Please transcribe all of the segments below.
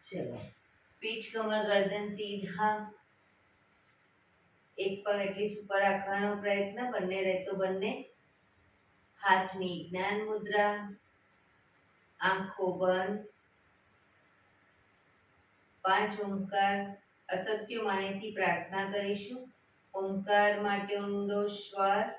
ચલો, પીઠ કમર ગરદન સીધા, એક પગ એટલી ઉપર રાખવાનો પ્રયત્ન, બંને રહેતો બંને. હાથની જ્ઞાન મુદ્રા, આંખો બંધ. 5 ઓમકાર અસત્ય માહિતી પ્રાર્થના કરીશું. ઓમકાર માટે ઊંડો શ્વાસ.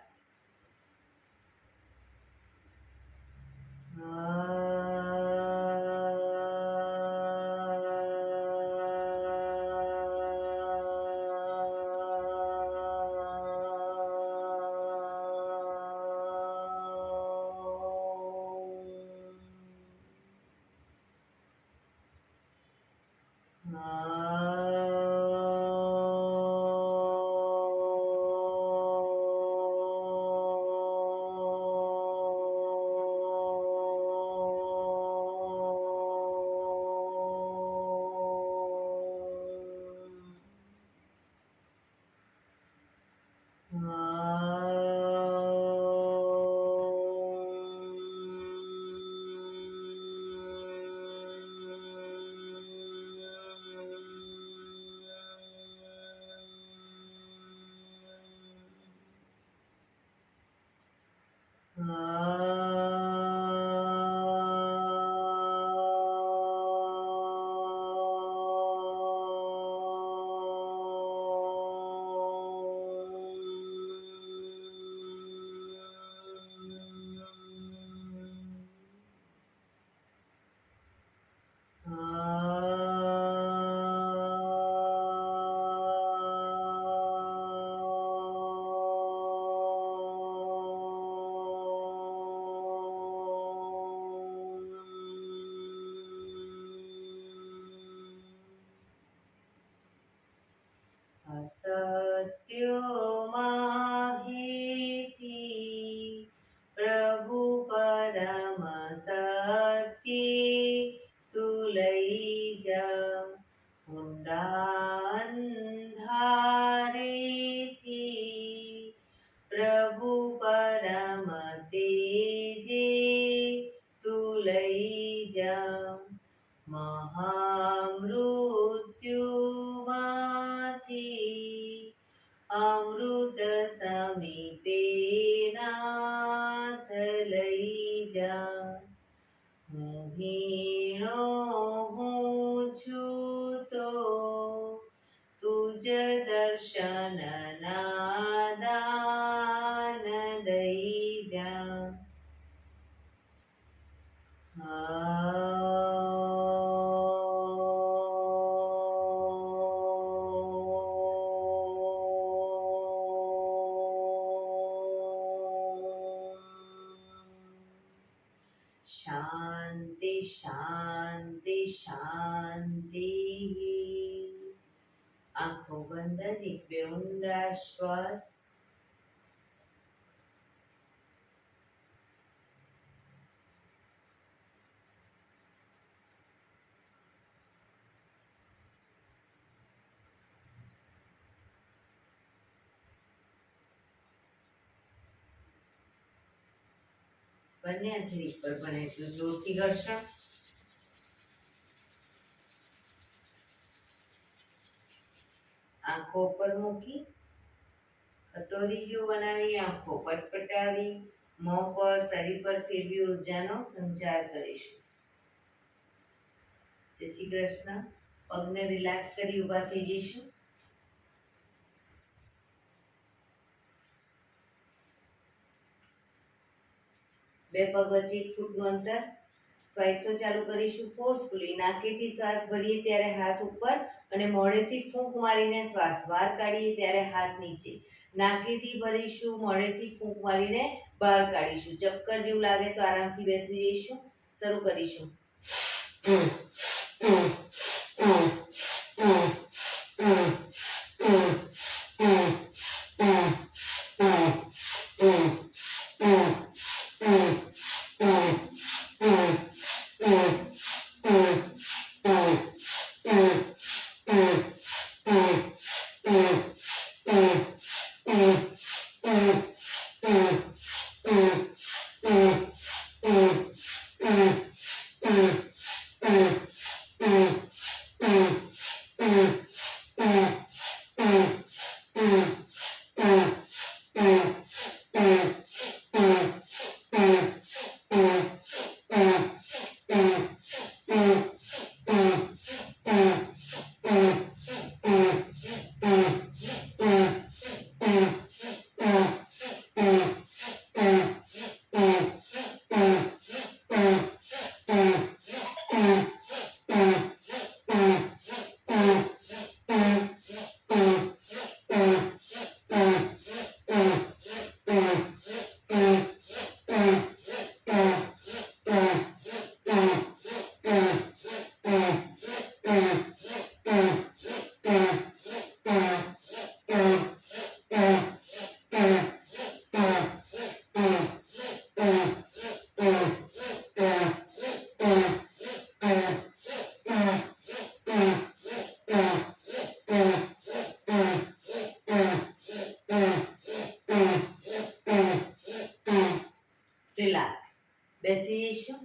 સત્યો માહિતી પ્રભુ પરમ સત્ય તું લઈ જા. ઊંડા અંધારેથી પ્રભુ પરમ તેજે તું લઈ જા. મહામૃત્યુમાંથી અમૃત સમીપે નાથ લઈ જા. હું હીણો હું છું તો તુજ દર્શન ના દાન દઈ જા. શાંતિ શાંતિ શાંતિ. આંખો બંધ જ એક બે ઊંડા શ્વાસ. બંને હાથની ઉપર બને એટલું જોરથી ઘર્ષણ. આંખો પર મૂકી કટોરી જેવું બનાવી આંખો પટપટાવી મોં પર શરીર પર ફેરવી ઉર્જાનો સંચાર કરીશું. જય શ્રી કૃષ્ણ. પગને રિલેક્સ કરી ઊભા થઈ જઈશું. બે પગ વચ્ચે 1 ફૂટનું અંતર. શ્વાસો ચાલુ કરીશું ફોર્સફુલી. નાકેથી શ્વાસ ભરીએ ત્યારે હાથ ઉપર અને મોઢેથી ફૂંક મારીને શ્વાસ બહાર કાઢીએ ત્યારે હાથ નીચે. નાકેથી ભરીશું, મોઢેથી ફૂંક મારીને બહાર કાઢીશું. ચક્કર જેવું લાગે તો આરામથી બેસી જઈશું. શરૂ કરીશું. રિલેક્સ. બેસી જઈશું.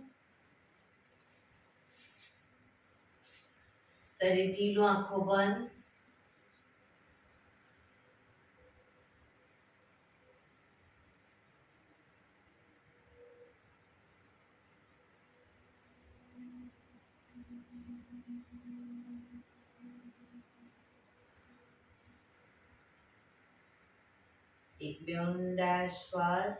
શરીર ઢીલું, આંખો બંધ. એક બે ઊંડા શ્વાસ.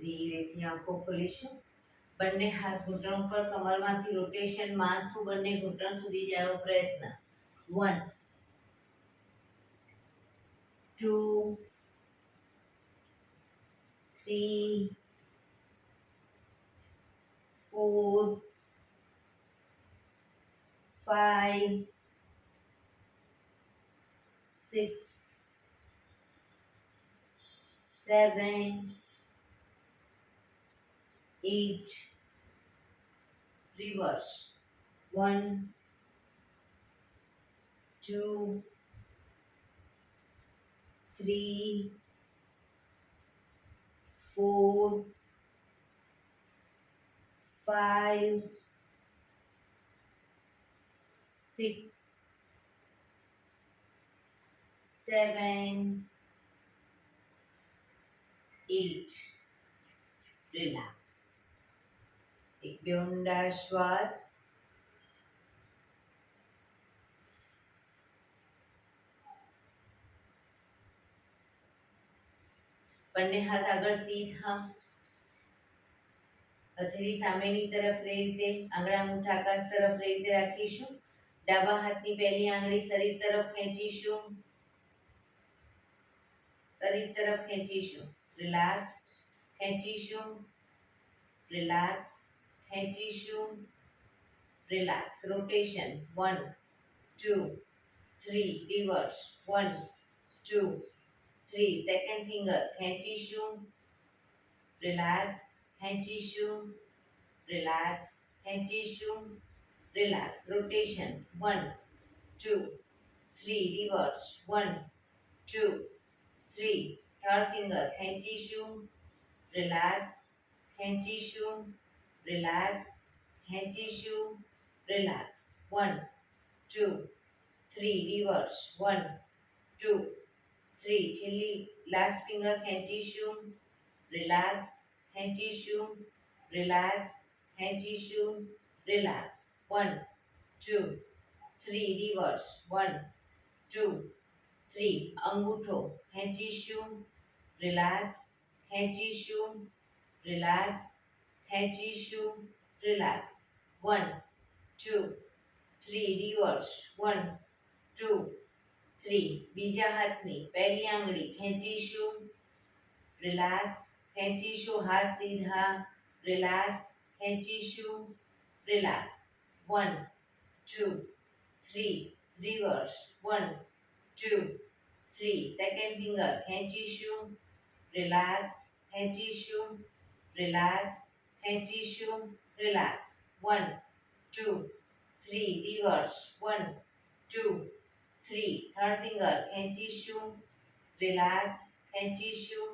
ધીરેથી આંખો ખોલીશું. બંને હાથ ઘૂંટણ ઉપર, કમરમાંથી રોટેશન, માથું બંને ઘૂંટણ સુધી જાય એવો પ્રયત્ન. 1 2 3 4 5 6 7 8. Reverse. 1 2 3 4 5 6 7 8. Relax. એક બે ઊંડા શ્વાસ. બંને હાથ આગળ સીધા. હથેળી સામેની તરફ એ રીતે, આંગળા મૂઠ આકાશ તરફ એ રીતે રાખીશું. ડાબા હાથની પહેલી આંગળી શરીર તરફ ખેંચીશું. શરીર તરફ ખેંચીશું. રિલેક્સ. ખેંચીશું. રિલેક્સ. ખેંચીશું. Relax. Rotation. 1 2 3. Reverse. 1 2 3. Second finger ખેંચીશું. રિલેક્સ. ખેંચીશું. રિલેક્સ. ખેંચીશું. Relax. Rotation. 1 2 3. Reverse. 1 2 3. Third finger ખેંચીશું. રિલેક્સ. ખેંચીશું. રિલેક્સ. ખેંચીશું. રિલેક્સ. 1 2 3. રિવર્સ. 1 2 3. છેલ્લી લાસ્ટ ફિંગર ખેંચીશું. રિલેક્સ. ખેંચીશું. રિલેક્સ. ખેંચીશું. રિલેક્સ. 1 2 3. રિવર્સ. 1 2 3. અંગૂઠો ખેંચીશું. રિલેક્સ. ખેંચીશું. રિલેક્સ. ખેંચીશું. રિલેક્સ. 1 2 3. રિવર્સ. 1 2 3. બીજા હાથની પહેલી આંગળી ખેંચીશું. રિલેક્સ. ખેંચીશું. હાથ સીધા. રિલેક્સ. ખેંચીશું. રિલેક્સ. 1 2 3. રિવર્સ. 1 2 3. સેકન્ડ ફિંગર ખેંચીશું. રિલેક્સ. ખેંચીશું. રિલેક્સ. ખેંચીશું. રિલેક્સ. 1 2 3. રિવર્સ. 1 2 3. થર્ડ ફિંગર ખેંચીશું. રિલેક્સ. ખેંચીશું.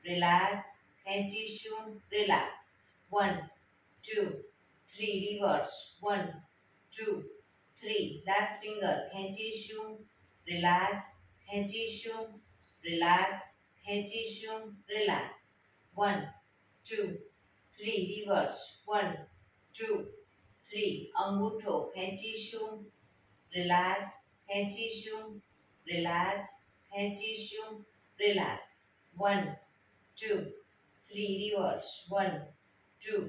રિલેક્સ. ખેંચીશું. રિલેક્સ. 1 2 3. રિવર્સ. 1 2 3. લાસ્ટ ફિંગર ખેંચીશું. રિલેક્સ. ખેંચીશું. રિલેક્સ. ખેંચીશું. રિલેક્સ. 1 2 3. રિવર્સ. 1 2 3. અંગૂઠો ખેંચીશું. રિલેક્સ. ખેંચીશું. રિલેક્સ. ખેંચીશું. રિલેક્સ. 1 2 3. રિવર્સ. 1 2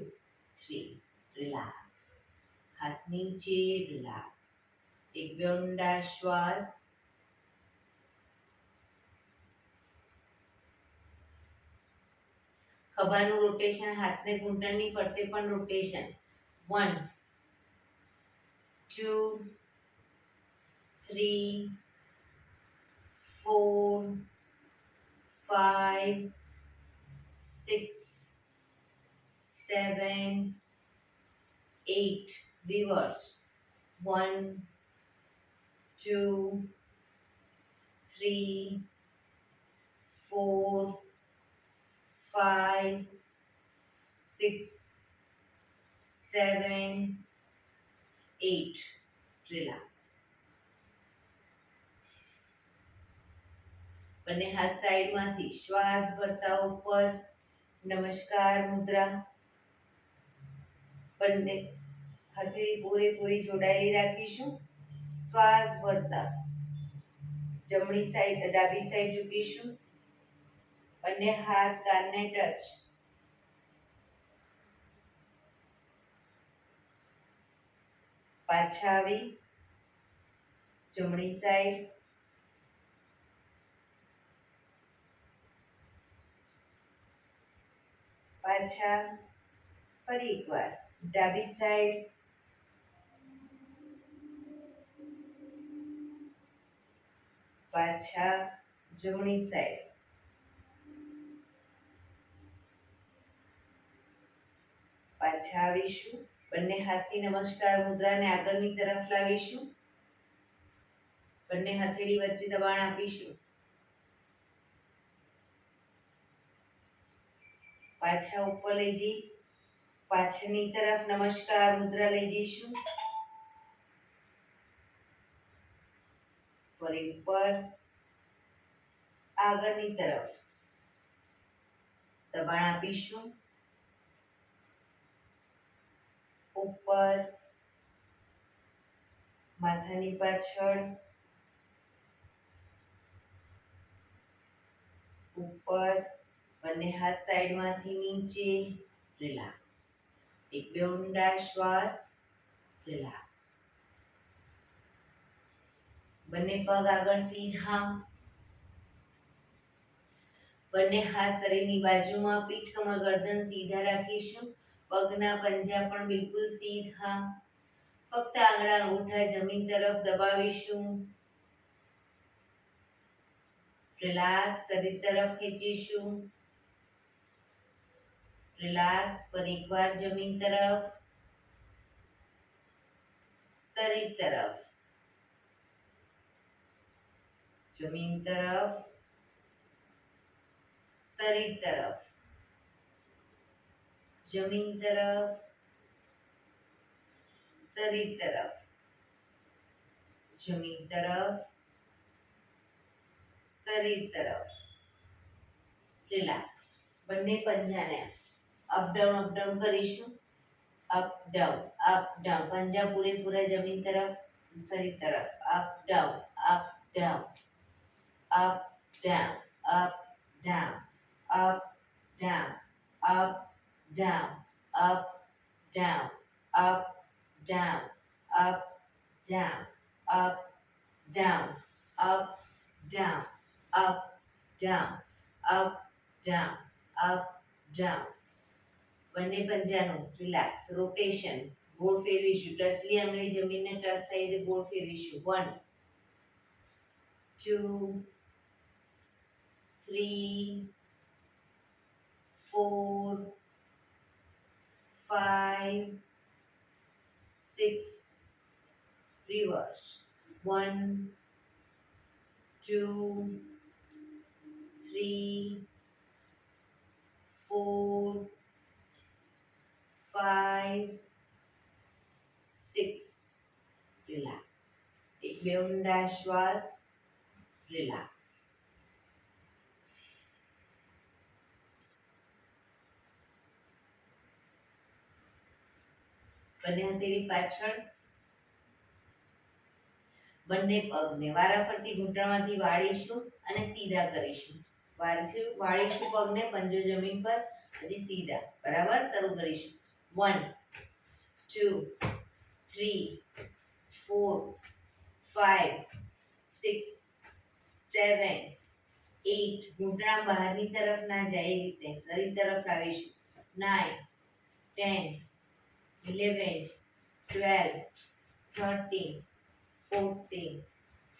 3. રિલેક્સ. હાથ નીચે. રિલેક્સ. એક બે ઊંડા શ્વાસ. ખભાનું રોટેશન, હાથને ઘૂંટણની ફરતે પણ રોટેશન. 1 2 3 4 5 6 7 8 reverse. 1 2 3 4 5 6 7 8 રિલેક્સ. બંને હાથ સાઈડમાંથી શ્વાસ ભરતા ઉપર, નમસ્કાર મુદ્રા. બંને હથેળી પૂરેપૂરી જોડાયેલી રાખીશું. શ્વાસ ભરતા જમણી સાઈડ ડાબી સાઈડ ઝૂકીશું. બંને હાથ કાનને ટચ. પાછા આવી જમણી સાઈડ. પાછા ફરી એકવાર ડાબી સાઈડ. પાછા જમણી સાઈડ. પાછા આવીશું. બંને હાથની નમસ્કાર મુદ્રાને આગળની તરફ લાવીશું. બંને હથેળી વચ્ચે દબાણ આપીશું. પાછા ઉપર લઈ જઈ પાછળની તરફ નમસ્કાર મુદ્રા લઈ જઈશું. ફરી ઉપર આગળની તરફ દબાણ આપીશું. ઉપર માથાની પાછળ, ઉપર બંને હાથ સાઈડમાંથી નીચે. રિલેક્સ. એક બે ઊંડા શ્વાસ. રિલેક્સ. બંને પગ આગળ સીધા. બંને હાથ શરીરની બાજુમાં, પીઠ કમર ગરદન સીધા રાખીશું. પગના પંજા પણ બિલકુલ સીધા. ફક્ત આંગળા અંગૂઠા જમીન તરફ દબાવીશું. રિલેક્સ. શરીર તરફ ખેંચીશું. રિલેક્સ. ફરી એકવાર જમીન તરફ, શરીર તરફ, જમીન તરફ, શરીર તરફ, જમીન તરફ, શરીર તરફ, જમીન તરફ, શરીર તરફ. રિલેક્સ. બંને પંજાને અપ ડાઉન કરીશું. Up down, up down. પંજા પૂરેપૂરા જમીન તરફ, શરીર તરફ. Up down, up down, up down, up down, up down, up down, up down, up down, up down, up down, up down, up down, up down, up down. બંને પંજાનું relax. Rotation. ગોળ ફેરવીશું. ટચલી આંગળી જમીનને ટચ થઈ તે ગોળ ફેરવીશું. 1 2 3 4 5 6 reverse. 1 2 3 4 5 6. Relax. એક બે ઊંડા શ્વાસ. રિલેક્સ. બંને હથેળી પાછળ. બંને પગને વારાફરતી ઘૂંટણમાંથી વાળીશું અને સીધા કરીશું. વાળીશું પગને, પંજો જમીન પર, પછી સીધા. બરાબર. શરૂ કરીશું. 1 2 3 4 5 6 7 8 ઘૂંટણા બહારની તરફ ના જાય એ રીતે શરીર તરફ લાવીશું 9 10 11 12 13 14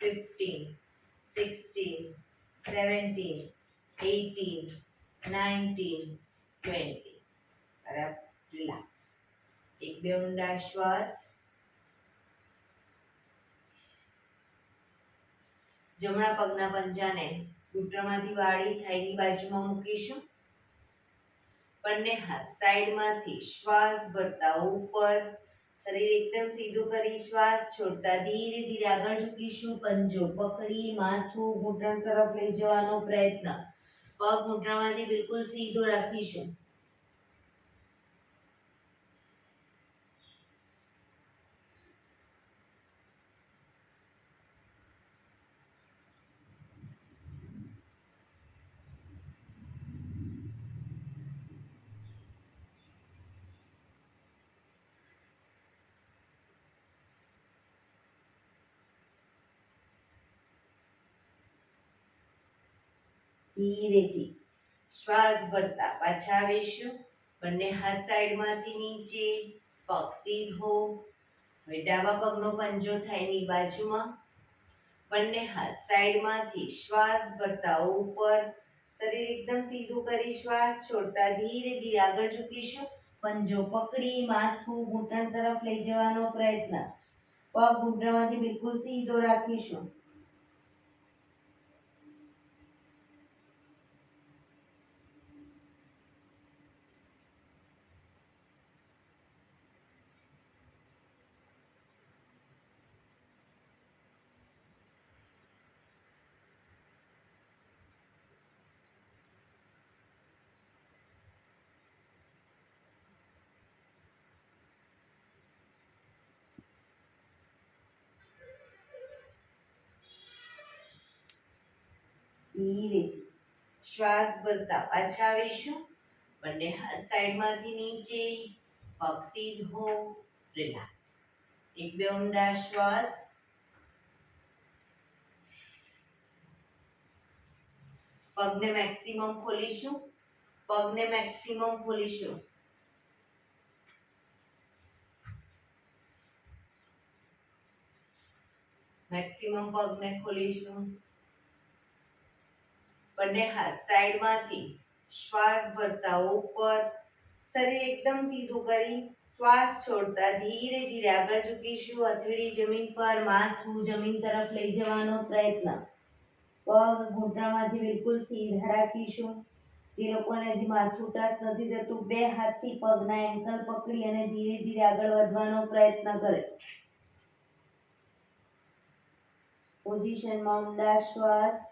15 16 17 18 19 20 બરાબર રિલેક્સ એક બે ઊંડા શ્વાસ જમણા પગના પંજાને ઘૂંટણમાંથી વાળી થાઈની બાજુમાં મૂકીશું બંને હાથ સાઈડમાંથી શ્વાસ ભરતા ઉપર શરીર એકદમ સીધું કરી શ્વાસ છોડતા ધીરે ધીરે આગળ ઝૂકીશું પંજો પકડી માથું ઘૂંટણ તરફ લઈ જવાનો પ્રયત્ન પગ ઘૂંટણમાંથી બિલકુલ સીધો રાખીશું ધીરેથી શ્વાસ ભરતા પાછા આવીશું બંને હાથ સાઈડમાંથી નીચે પગ સીધો હવે ડાબા પગનો પંજો થાયની બાજુમાં બંને હાથ સાઈડમાંથી શ્વાસ ભરતા ઉપર શરીર એકદમ સીધું કરી શ્વાસ છોડતા ધીરે ધીરે આગળ ઝૂકીશું પંજો પકડી માથું ઘૂંટણ તરફ લઈ જવાનો પ્રયત્ન પગ ઘૂંટણમાંથી બિલકુલ સીધો રાખીશું ધીરેથી શ્વાસ ભરતા પાછા આવીશું બંને હાથ સાઈડમાંથી નીચે પગ સીધો રિલેક્સ એક બે ઊંડા શ્વાસ પગને મેક્સિમમ ખોલીશું મેક્સિમમ પગને ખોલીશું બંને હાથ સાઈડમાંથી શ્વાસ ભરતા ઉપર શરીર એકદમ સીધું કરી શ્વાસ છોડતા ધીરે ધીરે આગળ ઝૂકીશું હથેળી જમીન પર માથું જમીન તરફ લઈ જવાનો પ્રયત્ન પગ ઘૂંટણમાંથી બિલકુલ સીધા રાખીશું જે લોકોને હજી માથું ટચ નથી થતું બે હાથથી પગના એન્કલ પકડી અને ધીરે ધીરે આગળ વધવાનો પ્રયત્ન કરે પોઝિશનમાં ઊંડા શ્વાસ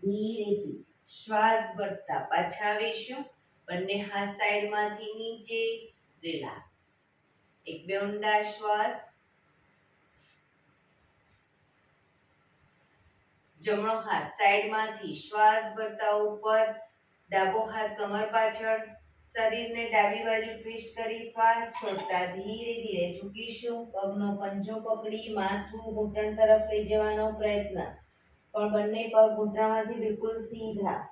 ધીરેથી શ્વાસ ભરતા પાછા આવીશું બંને હાથ સાઈડમાંથી નીચે રિલેક્સ એક બે ઊંડા શ્વાસ જમણો હાથ સાઈડમાંથી શ્વાસ ભરતા ઉપર ડાબો હાથ કમર પાછળ શરીરને ડાબી બાજુ ટ્વિસ્ટ કરી શ્વાસ છોડતા ધીરે ધીરે ઝૂકીશું પગનો પંજો પકડી માથું ઘૂંટણ તરફ લઈ જવાનો પ્રયત્ન પણ બંને પગ ઘૂંટણમાંથી બિલકુલ સીધા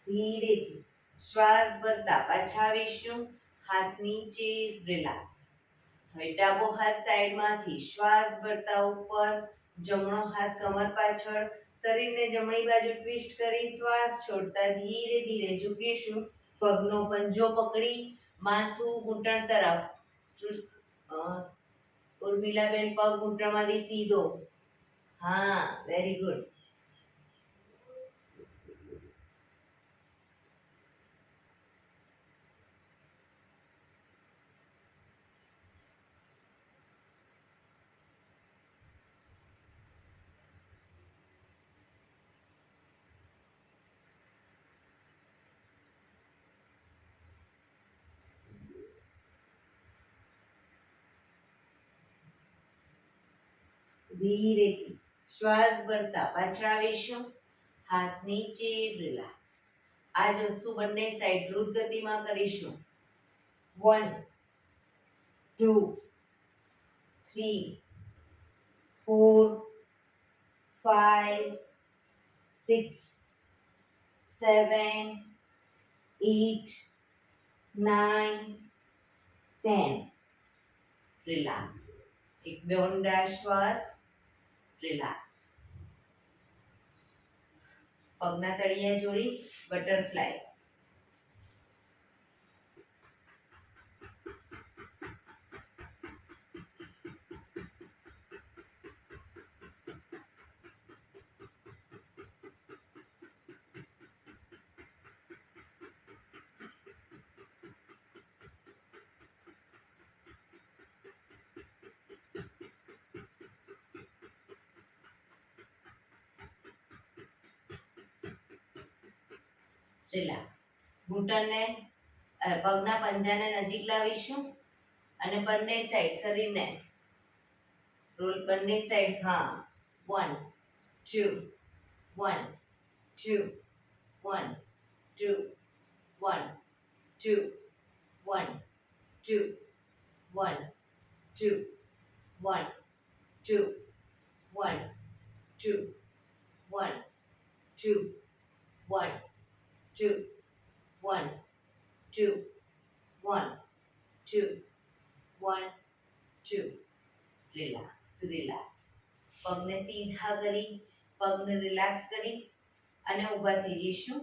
ધીરેથી શ્વાસ ભરતા પાછા આવીશું હાથ નીચે રિલેક્સ હવે ડાબો હાથ સાઈડમાંથી શ્વાસ ભરતા ઉપર જમણો હાથ કમર પાછળ શરીરને જમણી બાજુ ટ્વિસ્ટ કરી શ્વાસ છોડતા ધીરે ધીરે ઝૂકીશું પગનો પંજો પકડી માથું ઘૂંટણ તરફ ઉર્મિલાબેન પગ ઘૂંટણમાંથી સીધો હા વેરી ગુડ ધીરેથી શ્વાસ ભરતા પાછા આવીશું. હાથ નીચે, રિલેક્સ. આ જ વસ્તુ બંને સાઈડ દ્રુત ગતિમાં કરીશું. 1 2 3 4 5 6 7 8 9 10. રિલેક્સ. એક બે ઊંડા શ્વાસ. રિલેક્સ. પગના તળિયા જોડી બટરફ્લાય. રિલેક્સ. ઘૂંટણને પગના પંજાને નજીક લાવીશું અને બંને સાઈડ શરીરને રોલ. બંને સાઈડ. હા. 1 2 1 2 1 2 1 2 1 2 1 2 1 2 1 2 1 2 1 2 1 2 1 2 1 2. રિલેક્સ. રિલેક્સ. પગને સીધા કરી, પગને રિલેક્સ કરી અને ઊભા થઈ જઈશું.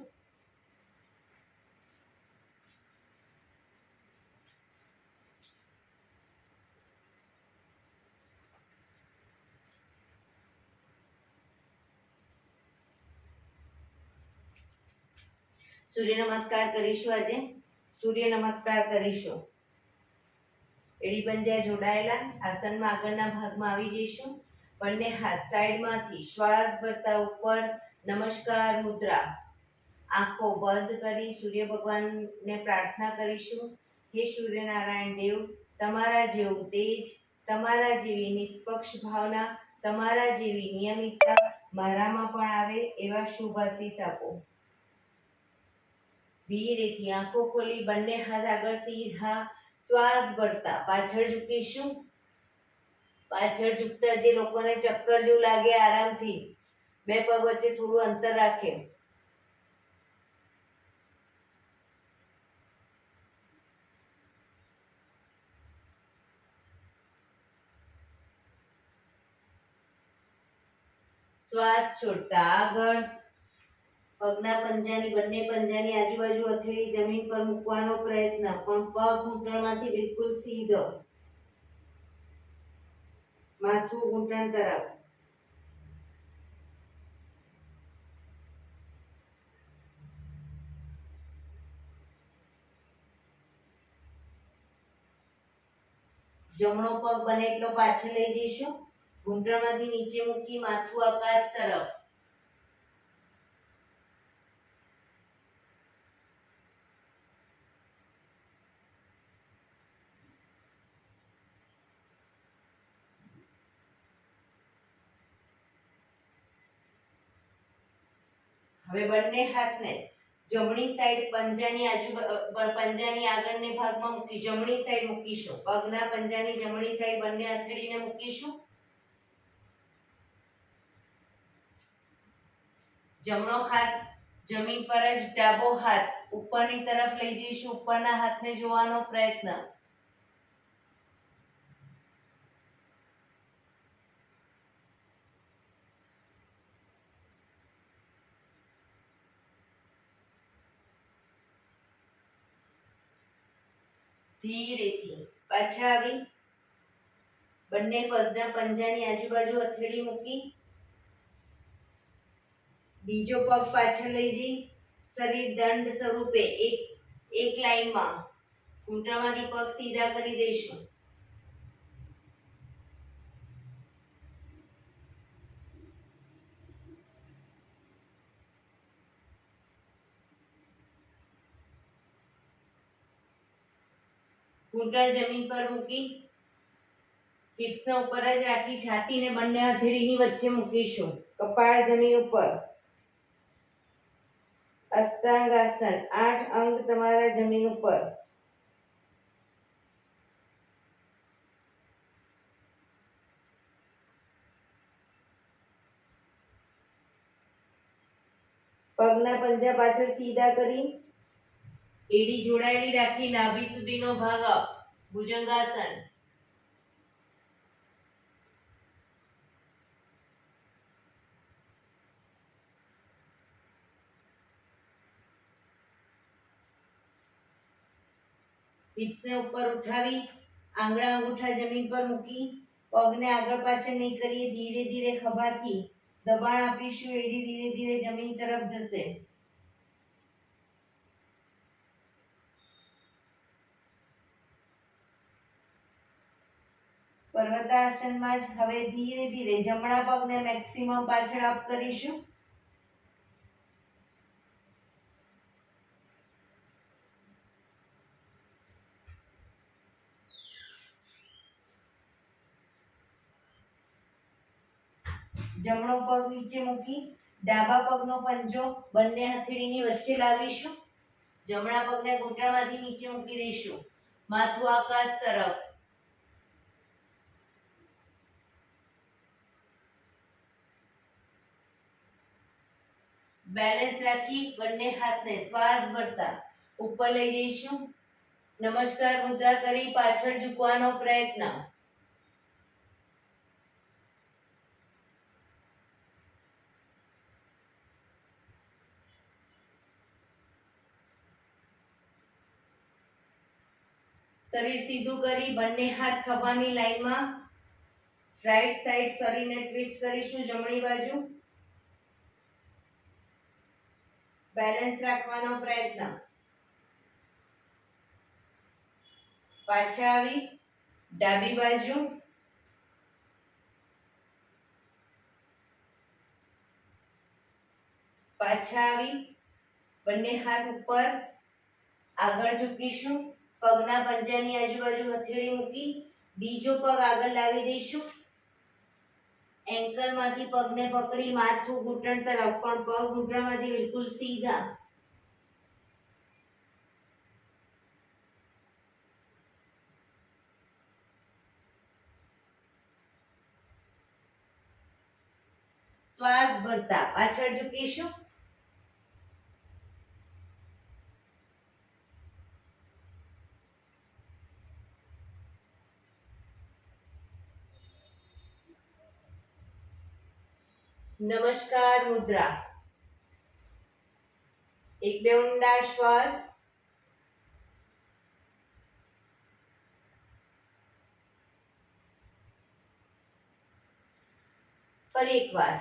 સૂર્ય નમસ્કાર કરીશું. આજે સૂર્ય નમસ્કાર કરીશું. એડી પંજા જોડાયેલા આસનમાં આગળના ભાગમાં આવી જઈશું. બંને હાથ સાઈડમાંથી શ્વાસ ભરતા ઉપર નમસ્કાર મુદ્રા. આંખો બંધ કરી સૂર્ય ભગવાનને પ્રાર્થના કરીશું. હે સૂર્યનારાયણ દેવ, તમારા જેવું તેજ, તમારા જેવી નિષ્પક્ષ ભાવના, તમારા જેવી નિયમિતતા મારામાં પણ આવે એવા શુભ આશીષ આપો. ધીરેથી આંખો ખોલી બંને હાથ આગળ સીધા શ્વાસ ભરતા પાછળ ઝૂકીશું. પાછળ ઝૂકતા જે લોકોને ચક્કર જેવું લાગે, આરામથી બે પગ વચ્ચે થોડું અંતર રાખે. શ્વાસ છોડતા આગળ. પગના પંજાની બંને પંજાની આજુબાજુ હથેળી જમીન પર મૂકવાનો પ્રયત્ન, પણ પગ ઘૂંટણમાંથી બિલકુલ સીધો. માથું ઘૂંટણ તરફ. જમણો પગ બને એટલો પાછળ લઈ જઈશું. ઘૂંટણમાંથી નીચે મૂકી માથું આકાશ તરફ. હવે બંને હાથને જમણી સાઈડ પંજાની આગળની ભાગમાં મૂકી જમણી સાઈડ મૂકીશું. પગના પંજાની જમણી સાઈડ બંને હથેળીને મૂકીશું. જમણો હાથ જમીન પર જ, ડાબો હાથ ઉપરની તરફ લઈ જઈશું. ઉપરના હાથને જોવાનો પ્રયત્ન. ધીરેથી પાછા આવી બંને પગના પંજાની આજુબાજુ હથેળી મૂકી બીજો પગ પાછળ લઈ જઈ શરીર દંડ સ્વરૂપે એક લાઈનમાં ઘૂંટણમાંથી પગ સીધા કરી દઈશું. ઘૂંટણ જમીન પર મૂકી હિપ્સને ઉપર જ રાખી છાતીને બંને હથેળીની વચ્ચે મૂકીશું. કપાળ જમીન ઉપર. અષ્ટાંગાસન 8 અંગ તમારા જમીન ઉપર. પગના પંજા પાછળ સીધા કરી એડી જોડાયેલી રાખી નાભી સુધીનો ભાગ અપ. ભુજંગાસન. હિપ્સને ઉપર ઉઠાવી આંગળા અંગૂઠા જમીન પર મૂકી પગને આગળ પાછળ નહીં કરીએ. ધીરે ધીરે ખભાથી દબાણ આપીશું. એડી ધીરે ધીરે જમીન તરફ જશે. પર્વતાસનમાં જ હવે ધીરે ધીરે જમણા પગને મેક્સિમમ પાછળ અપ કરીશું. જમણો પગ નીચે મૂકી ડાબા પગનો પંજો બંને હથેળીની વચ્ચે લાવીશું. જમણા પગને ઘૂંટણમાંથી નીચે મૂકી દઈશું. માથું આકાશ તરફ. બેલેન્સ રાખી બંને હાથને શ્વાસ ભરતા ઉપર લઈ જઈશું. નમસ્કાર મુદ્રા કરી પાછળ ઝૂકવાનો પ્રયત્ન. શરીર સીધું કરી બંને હાથ ખભાની લાઈનમાં. રાઈટ સાઈડ શરીરને ટ્વિસ્ટ કરીશું જમણી બાજુ. બેલેન્સ રાખવાનો પ્રયત્ન. પાછા આવી ડાબી બાજુ. પાછા આવી બંને હાથ ઉપર આગળ ઝૂકીશું. પગના પંજાની આજુબાજુ હથેળી મૂકી બીજો પગ આગળ લાવી દઈશું. એન્કલમાંથી પગને પકડી માથું ઘૂંટણ તરફ પણ પગ ઘૂંટણમાંથી બિલકુલ સીધા. શ્વાસ ભરતા પાછળ ઝૂકીશું. નમસ્કાર મુદ્રા. એક બે ઊંડા શ્વાસ. ફરી એકવાર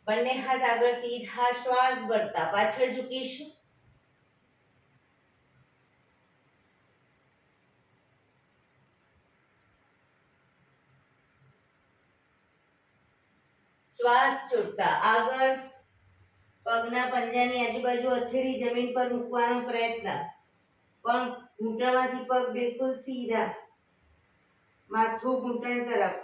બંને હાથ આગળ સીધા શ્વાસ ભરતા પાછળ ઝૂકીશું. શ્વાસ છોડતા આગળ પગના પંજાની આજુબાજુ હથેળી જમીન પર મૂકવાનો પ્રયત્ન. પણ ઘૂંટણમાંથી પગ બિલકુલ સીધા. માથું ઘૂંટણ તરફ.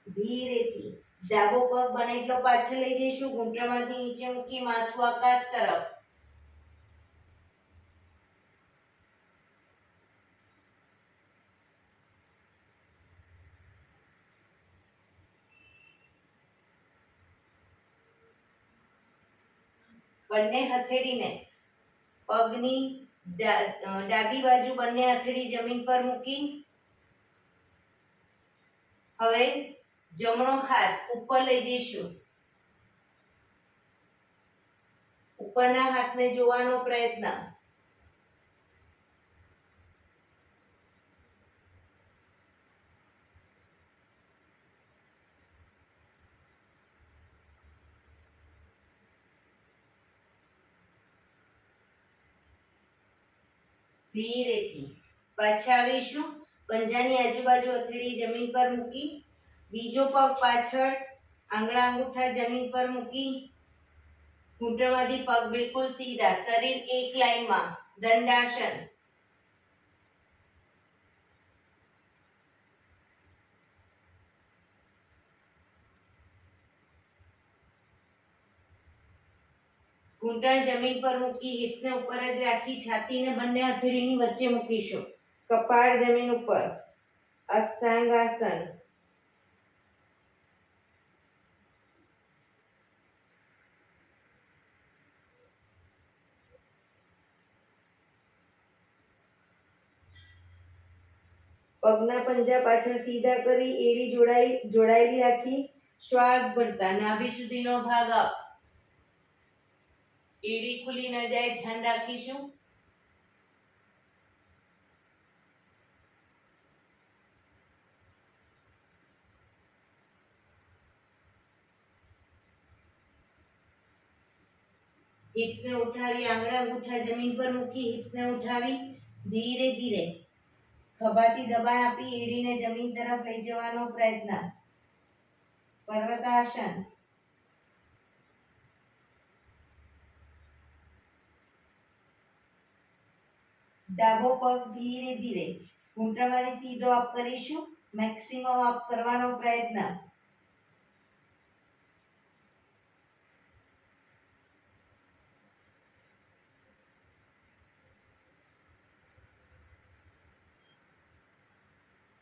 ધીરેથી ડાબો પગ બને એટલો પાછળ લઈ જઈશું. ઘૂંટણમાંથી નીચે મૂકી માથું આકાશ તરફ. બંને હથેળીને પગની ડાબી બાજુ બંને હથેળી જમીન પર મૂકી હવે જમણો હાથ ઉપર લઈ જઈશું. ઉપરના હાથને જોવાનો પ્રયત્ન. ધીરેથી પાછા આવીશું. પંજાની આજુબાજુ હથેળી જમીન પર મૂકી બીજો પગ પાછળ, આંગળા અંગૂઠા જમીન પર મૂકી, ઘૂંટણમાંથી પગ બિલકુલ સીધા, શરીર એક લાઈનમાં, દંડાસન. ઘૂંટણ જમીન પર મૂકી, હિપ્સને ઉપર જ રાખી, છાતીને બંને હથેળીની વચ્ચે મૂકીશું. કપાળ જમીન ઉપર, અષ્ટાંગાસન. પગના પંજા પાછળ સીધા કરી, એડી જોડાયેલી રાખી, શ્વાસ ભરતા નાભી સુધીનો ભાગ અપ. એડી ખુલી ન જાય, ધ્યાન રાખીશું. હિપ્સને ઉઠાવી, આંગળા અંગૂઠા જમીન પર મૂકી, હિપ્સને ઉઠાવી, ધીરે ધીરે ખભાથી દબાણ આપી, એડીને જમીન તરફ લઈ જવાનો પ્રયત્ન. પર્વતાસન. ડાબો પગ ધીરે ધીરે ઘૂંટણમાંથી સીધો અપ કરીશું, મેક્સિમમ અપ કરવાનો પ્રયત્ન.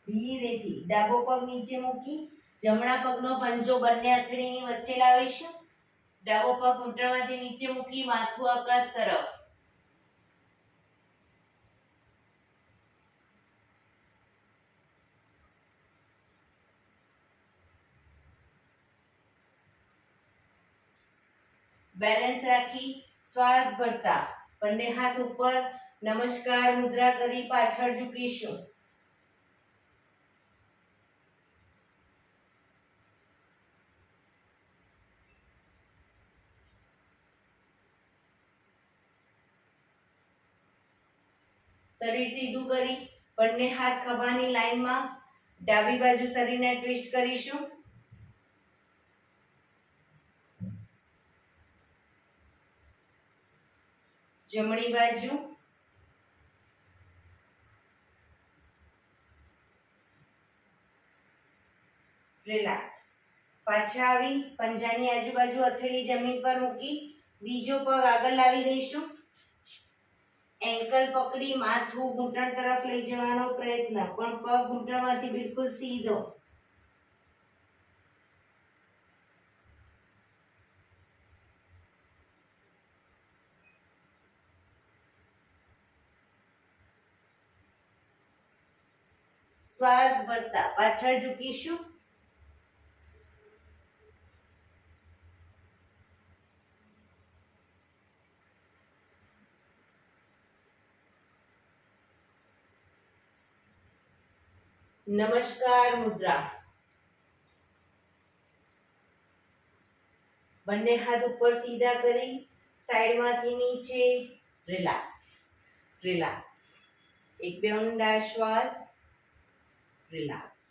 ધીરેથી ડાબો પગ નીચે મૂકી, જમણા પગનો પંજો બંને હથેળીની વચ્ચે લાવીશું. ડાબો પગ ઘૂંટણમાંથી નીચે મૂકી, માથું આકાશ તરફ. બેલેન્સ રાખી, શ્વાસ ભરતા બંને હાથ ઉપર, નમસ્કાર મુદ્રા કરી પાછળ ઝૂકીશું. શરીર સીધું કરી, બંને હાથ ખભાની લાઈનમાં, ડાબી બાજુ શરીરને ટ્વિસ્ટ કરીશું. જમણી બાજુ. રિલેક્સ. પાછા આવી, પંજાની આજુબાજુ હથેળી જમીન પર મૂકી, બીજો પગ આગળ લાવી દઈશું. એન્કલ પકડી માથું ઘૂંટણ તરફ લઈ જવાનો પ્રયત્ન, પણ પગ ઘૂંટણમાંથી બિલકુલ સીધો. શ્વાસ ભરતા પાછળ ઝૂકીશું. નમસ્કાર મુદ્રા. બંને હાથ ઉપર સીધા કરી, સાઈડમાંથી નીચે. રિલેક્સ. રિલેક્સ. એક બે ઊંડા શ્વાસ. રિલેક્સ.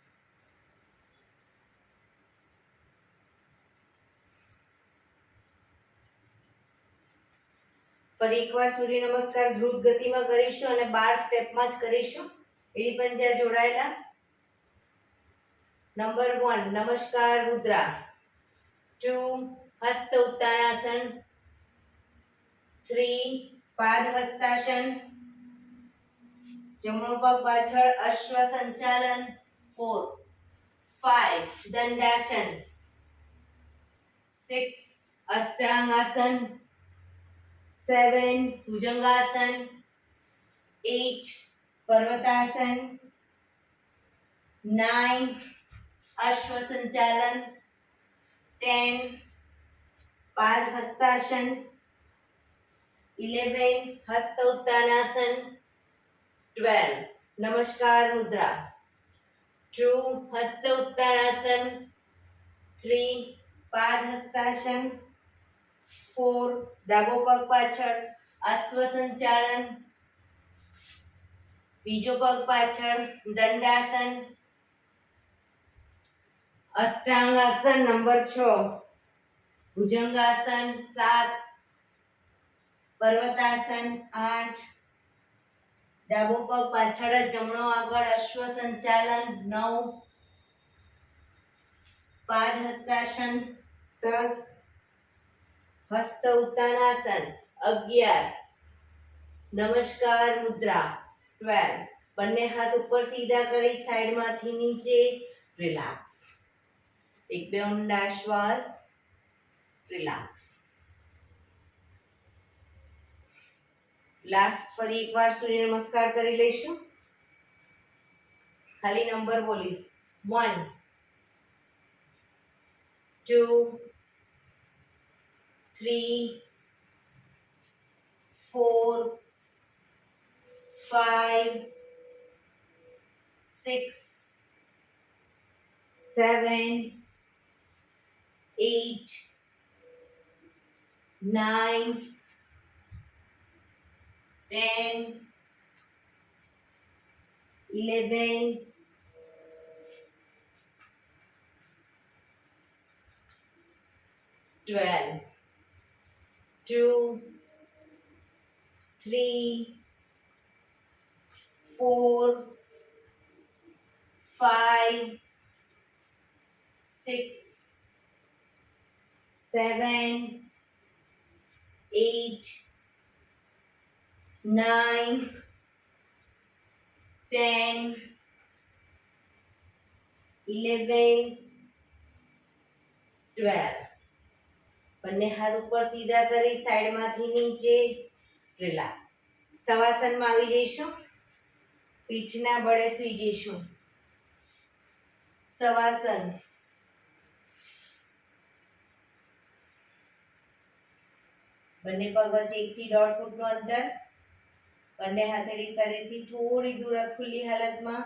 ફરી એકવાર સૂર્ય નમસ્કાર દ્રુત ગતિમાં કરીશું અને 12 સ્ટેપમાં જ કરીશું. એડી પંજા જોડાયેલા. નંબર 1 નમસ્કાર મુદ્રા. 2 હસ્ત ઉત્તાનાસન. 3 પાદ હસ્તાસન. જમણો પગ પાછળ, અશ્વ સંચાલન. 4 5 દંડાસન. 6 અષ્ટાંગાસન. 7 ભુજંગાસન. 8 પર્વતાસન. 9 અશ્વ સંચાલન. 10 પાદ હસ્તાસન. 11 હસ્ત ઉત્તાનાસન. 12 નમસ્કાર મુદ્રા. 2 હસ્ત ઉત્તાનાસન. 3 પાદ હસ્તાસન. 4 ડાબો પગ પાછળ, અશ્વ સંચાલન. બીજો પગ પાછળ, દંડાસન. અષ્ટાંગાસન નંબર 6, ભુજંગાસન 7, પર્વતાસન 8, ડાબો પગ પાછળ જ જમણો આગળ અશ્વ સંચાલન 9, પાદ હસ્તાસન 10, હસ્ત ઉત્તાનાસન 11, નમસ્કાર મુદ્રા 12, બંને હાથ ઉપર સીધા કરી સાઈડમાંથી નીચે રિલેક્સ. એક બે ઊંડા શ્વાસ, રિલેક્સ. લાસ્ટ ફરી એકવાર સૂર્ય નમસ્કાર કરી લઈશું. ખાલી નંબર બોલીશ. 1 2 3 4 5 6 7 8 9 10 11 12 2 3 4 5 6 7 8 9 10 11 12. બંને હાથ ઉપર સીધા કરી સાઈડમાંથી નીચે રિલેક્સ. શવાસનમાં આવી જઈશું. પીઠના બળે સૂઈ જઈશું. શવાસન. બંને પગ વચ્ચે 1 થી 1.5 ફૂટનું અંતર. બંને હથેળી શરીરથી થોડી દૂર ખુલ્લી હાલતમાં.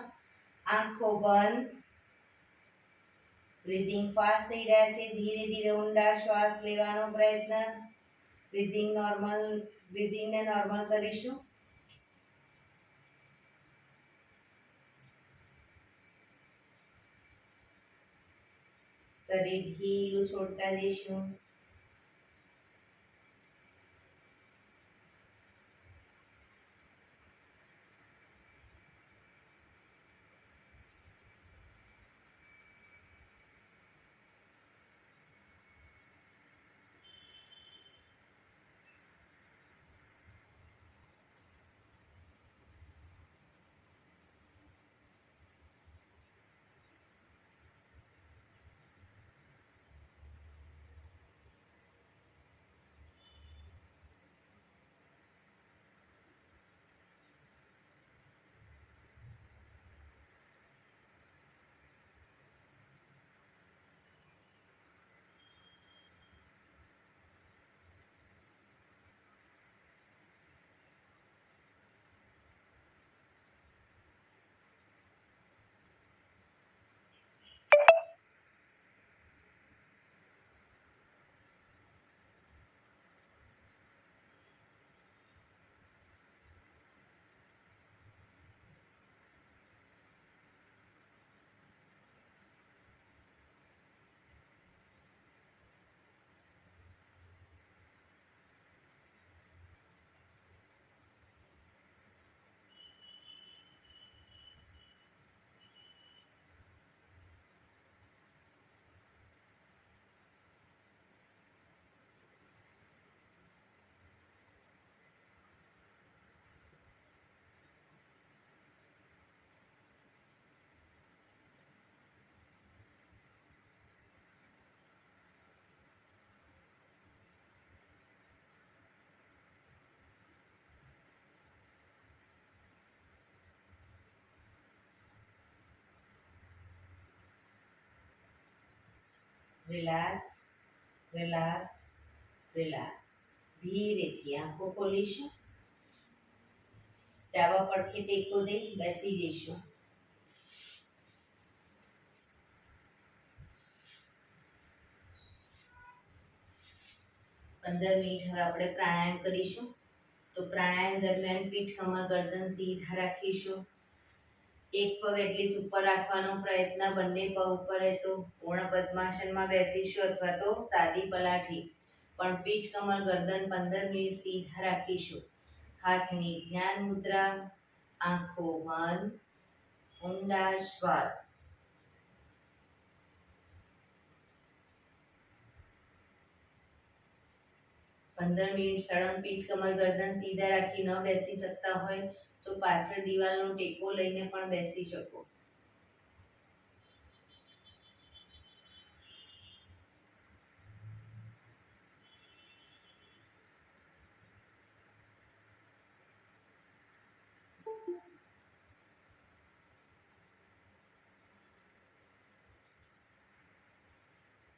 આંખો બંધ. બ્રીધિંગ ફાસ્ટ થઈ રહ્યા છે. ધીરે ધીરે ઊંડા શ્વાસ લેવાનો પ્રયત્ન. બ્રીધિંગને નોર્મલ કરીશું. શરીર ઢીલું છોડતા જઈશું. Relax, relax, relax. ધીરેથી આંખો ખોલીશું. ડાબા પડખે ટેકો દઈ બેસી જઈશું. 15 મિનિટ હવે આપણે પ્રાણાયામ કરીશું. તો પ્રાણાયામ દરમિયાન પીઠ, કમર, ગરદન સીધા રાખીશું. એક પગ એટલી ઉપર રાખવાનો પ્રયત્ન, બંને પગ ઉપર હોય તો પૂર્ણ પદ્માસનમાં બેસીશું અથવા તો સાદી પલાઠી. પણ પીઠ કમર ગરદન 15 મિનિટ સીધા રાખીશું. હાથની જ્ઞાન મુદ્રા, આંખો બંધ, ઊંડા શ્વાસ. 15 મિનિટ સળંગ પીઠ કમર ગરદન સીધા રાખી ન બેસી શકતા હોય તો પાછળ દિવાલનો ટેકો લઈને પણ બેસી શકો.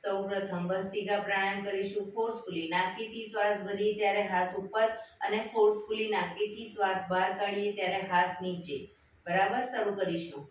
સૌપ્રથમ ભસ્ત્રિકા પ્રાણાયામ કરીશું ફોર્સફુલી. નાકીથી શ્વાસ ભરીએ ત્યારે હાથ ઉપર અને ફોર્સફુલી નાકીથી શ્વાસ બહાર કાઢીએ ત્યારે હાથ નીચે. બરાબર, શરૂ કરીશું.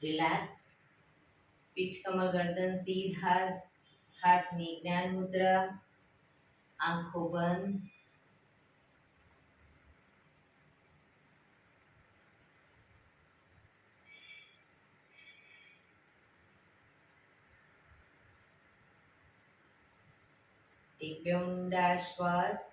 રિલેક્સ. પીઠ કમર ગરદન સીધા જ. હાથની જ્ઞાન મુદ્રા, આંખો બંધ. એક બે ઊંડા શ્વાસ.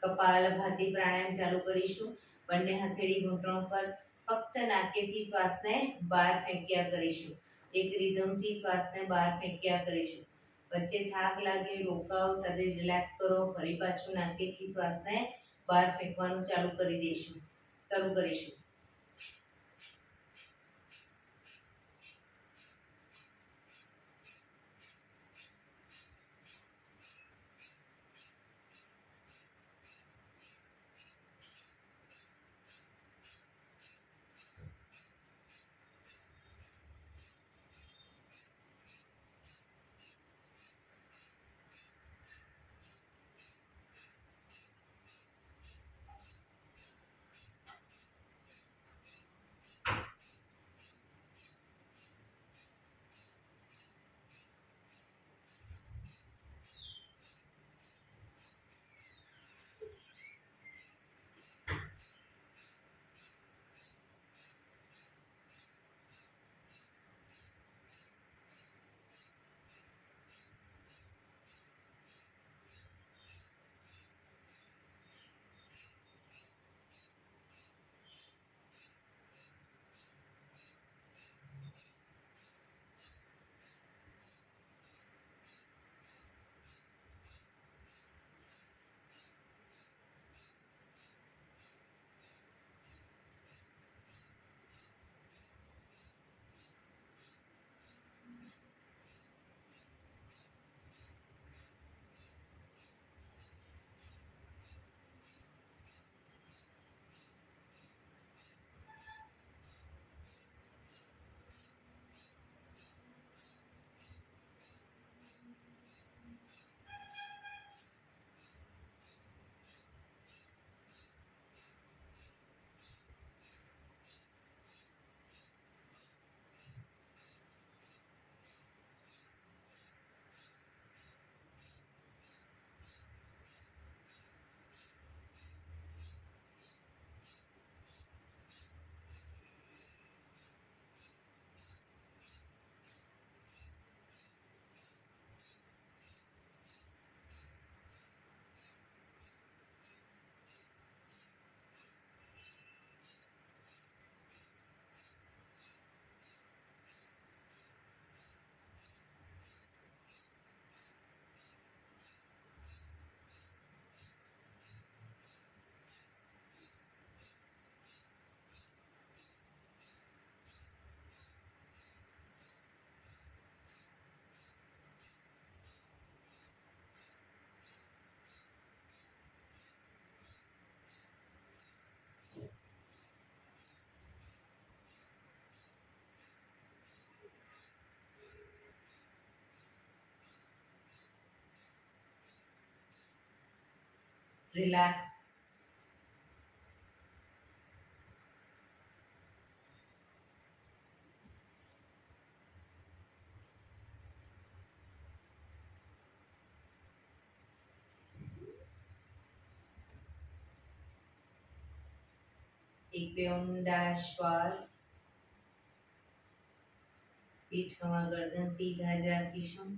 કપાલભાતિ પ્રાણાયામ ચાલુ કરીશું. બંને હથેળી ઘૂંટણો પર. ફક્ત નાકેથી શ્વાસને બહાર ફેંક્યા કરીશું. એક રિધમથી શ્વાસને બહાર ફેંક્યા કરીશું. વચ્ચે થાક લાગે, રોકાઓ, શરીર રિલેક્સ કરો, ફરી પાછું નાકેથી શ્વાસને બહાર ફેંકવાનું ચાલુ કરી દઈશું. શરૂ કરીશું. રિલેક્સ. એક બે ઊંડા શ્વાસ. પીઠમાં ગરદન સીધા જ રાખીશું.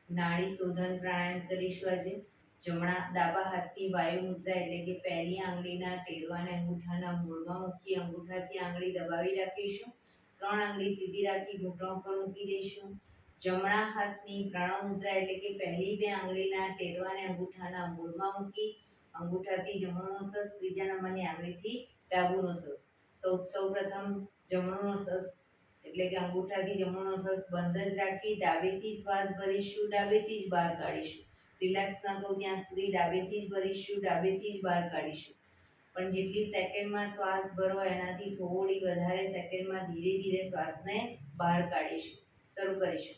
નાડી શોધન પ્રાણાયામ કરીશું આજે. ડાબા હાથની વાયુ મુદ્રા એટલે કે પહેલી આંગળીના ટેરવાને અંગૂઠાના મૂળમાં મૂકી અંગૂઠાથી આંગળી દબાવી રાખીશું. 3 આંગળી સીધી રાખી ઘૂંટણ પર મૂકી દઈશું. જમણા હાથની પ્રણવ મુદ્રા એટલે કે પહેલી 2 આંગળીના ટેરવાને અંગૂઠાના મૂળમાં મૂકી અંગૂઠાથી જમણો નોસસ, ત્રીજા નંબરની આંગળીથી ડાબુ નોસસ. સૌપ્રથમ જમણો નોસસ એટલે કે અંગૂઠાથી જમણો નોસસ બંધ જ રાખી ડાબેથી શ્વાસ ભરીશું, ડાબેથી જ બહાર કાઢીશું. રિલેક્સ ન થવું ત્યાં સુધી ડાબેથી જ ભરીશું, ડાબેથી જ બહાર કાઢીશું. પણ જેટલી સેકન્ડમાં શ્વાસ ભરો એનાથી થોડી વધારે સેકન્ડમાં ધીરે ધીરે શ્વાસને બહાર કાઢીશું. શરૂ કરીશું.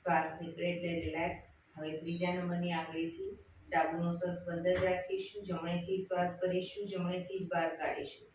શ્વાસ નીકળે એટલે રિલેક્સ. હવે ત્રીજા નંબરની આંગળીથી ડાબુ નોસસ બંધ જ રાખીશું. જમણેથી શ્વાસ ભરીશું, જમણેથી જ બહાર કાઢીશું.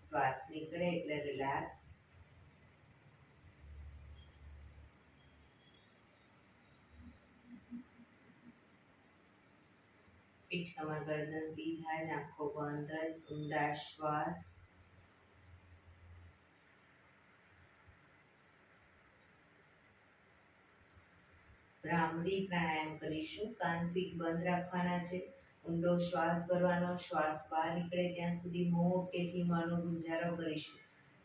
શ્વાસ નીકળે એટલે રિલેક્સ. પીઠ કમર ગરદન સીધા જ, આંખો બંધ જ, ઊંડા શ્વાસ. ભ્રામરી પ્રાણાયામ કરીશું. કાન ફીટ બંધ રાખવાના છે. ઊંડો શ્વાસ ભરવાનો, શ્વાસ બહાર નીકળે ત્યાં સુધી મોટેથી મોંનો ગુંજારો કરીશું.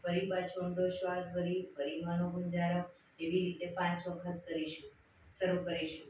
ફરી પાછો ઊંડો શ્વાસ ભરી ફરી મોંનો ગુંજારો, એવી રીતે 5 વખત કરીશું. શરૂ કરીશું.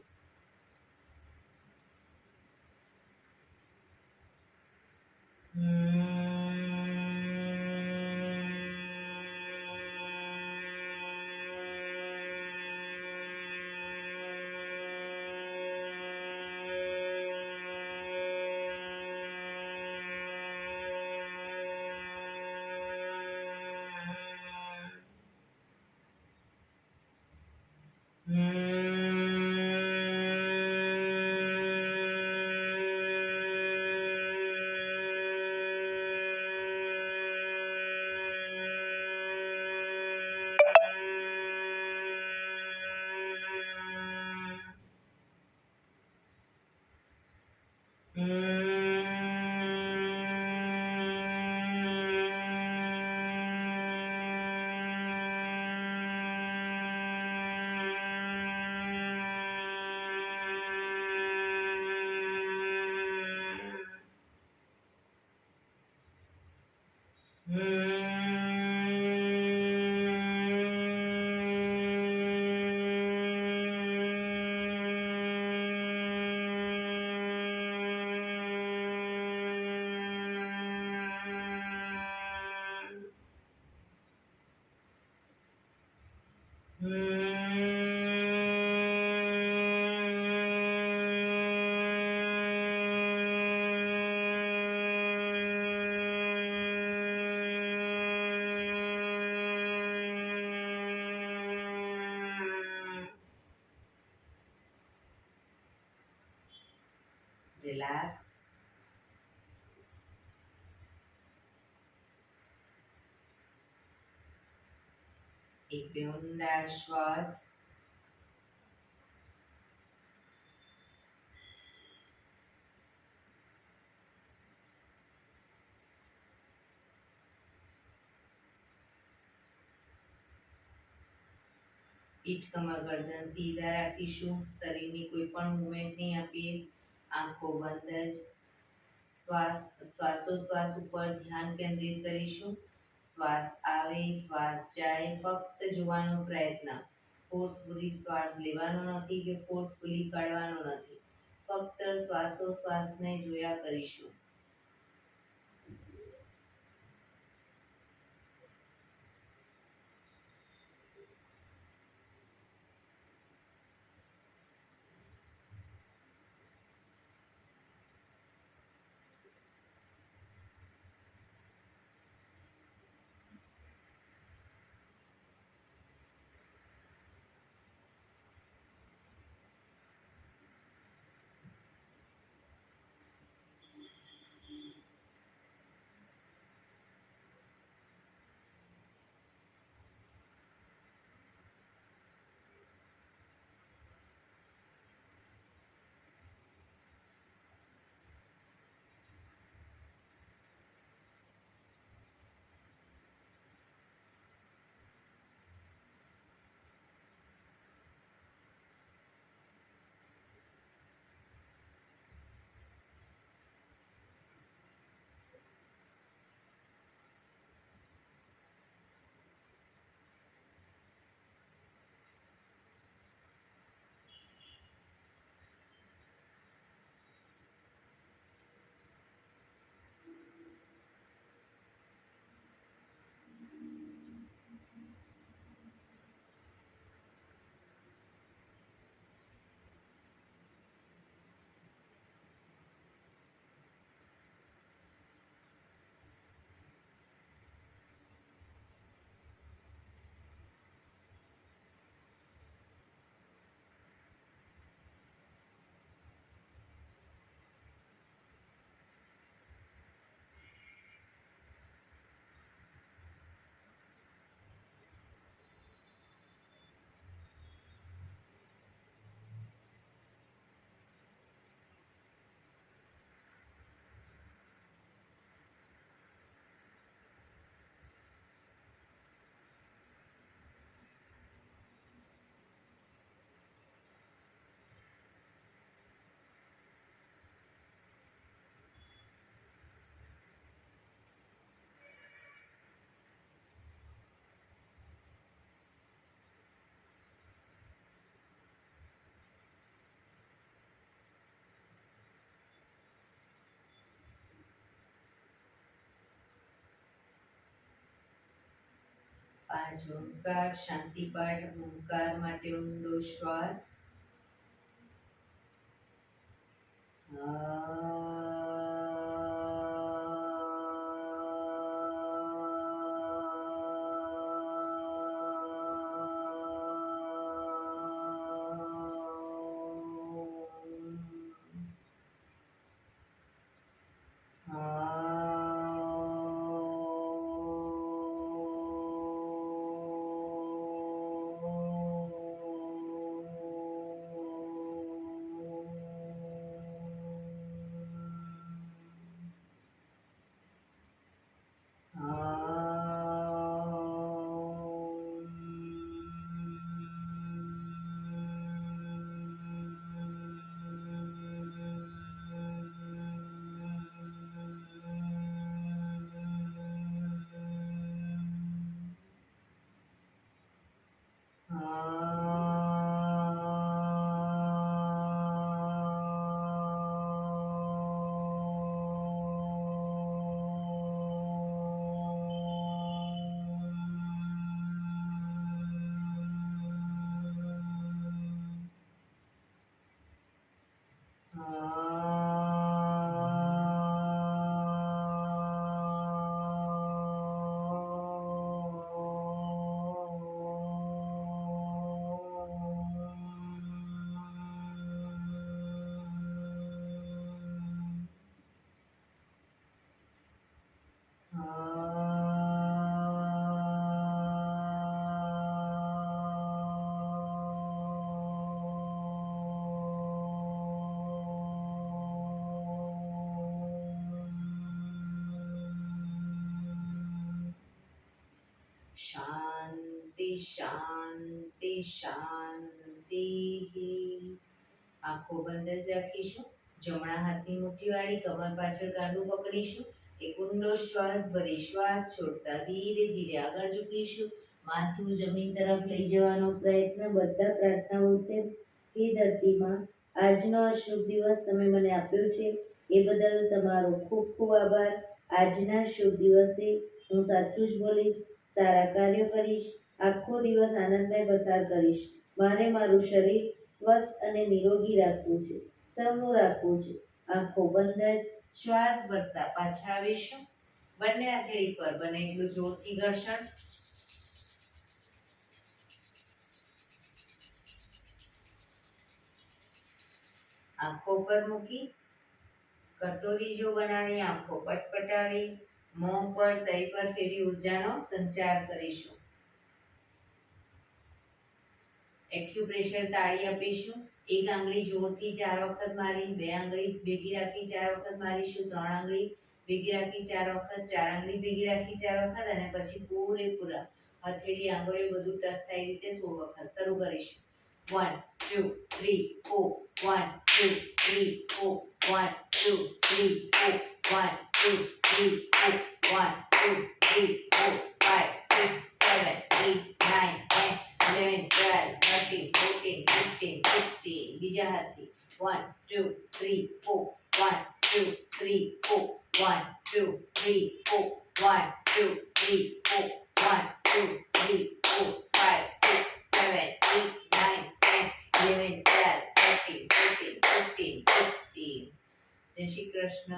રિલેક્સ. એક બે ઊંડા શ્વાસ. પીઠ કમર ગરદન સીધા રાખીશું. શરીરની કોઈ પણ મુવમેન્ટ નહીં આપીએ. આંખો બંધ જ. શ્વાસોશ્વાસ ઉપર ધ્યાન કેન્દ્રિત કરીશું. શ્વાસ આવે, શ્વાસ જાય, ફક્ત જોવાનો પ્રયત્ન. ફોર્સફુલી શ્વાસ લેવાનો નથી કે ફોર્સફુલી કાઢવાનો નથી. ફક્ત શ્વાસોશ્વાસને જોયા કરીશું. પાંચ ઓમકાર શાંતિપાઠ ઓમકાર માટે ઊંડો શ્વાસ શાંતિ શાંતિ શાંતિ. આંખો બંધ જ રાખીશું. જમણા હાથની મુઠ્ઠી વાળી કમર પાછળ ગાંડું પકડીશું. એક ઊંડો શ્વાસ ભરી શ્વાસ છોડતા ધીરે ધીરે આગળ ઝૂકીશું. માથું જમીન તરફ લઈ જવાનો પ્રયત્ન. બધા પ્રાર્થના બોલશે. હે ધરતીમાં, આજનો આ શુભ દિવસ તમે મને આપ્યો છે એ બદલ તમારો ખૂબ ખૂબ આભાર. આજના શુભ દિવસે હું સાચું જ બોલીશ, સારા કાર્યો કરીશ, આખો દિવસ આનંદમય પસાર કરીશ. મારે મારું શરીર સ્વસ્થ અને નિરોગી રાખવું છે, સૌનું રાખવું છે. આંખો બંધ જ શ્વાસ ભરતા પાછા આવીશું. બંને હથેળી પર બને એટલું જોરથી ઘર્ષણ. આંખો પર મૂકી કટોરી જો બનાવી આંખો પટપટાવી મોં પર સહી પર ફેરી ઉર્જાનો સંચાર કરીશું. એક્યુપ્રેશર તાળી આપીશું. એક આંગળી જોરથી 4 વખત મારી, બે આંગળી ભેગી રાખી 4 વખત મારીશું, 3 આંગળી ભેગી રાખી 4 વખત, 4 આંગળી ભેગી રાખી 4 વખત અને પછી પૂરેપૂરા હથેળી આંગળીઓ બધું ટચ થાય રીતે 16 વખત શરૂ કરીશું. 1 2 3 4 1 2 3 4 1 2 3 4 1 2 3 4 1 2 3 4 5 6 7 8 9 10 11 12 13 14 15 16. બીજા હાથથી 1 2 3 4 1 2 3 4 1 2 3 4 1 2 3 4 1 2 3 4 5 6 7 8 9 10 11 12 13 14 15 16. જય શ્રી કૃષ્ણ.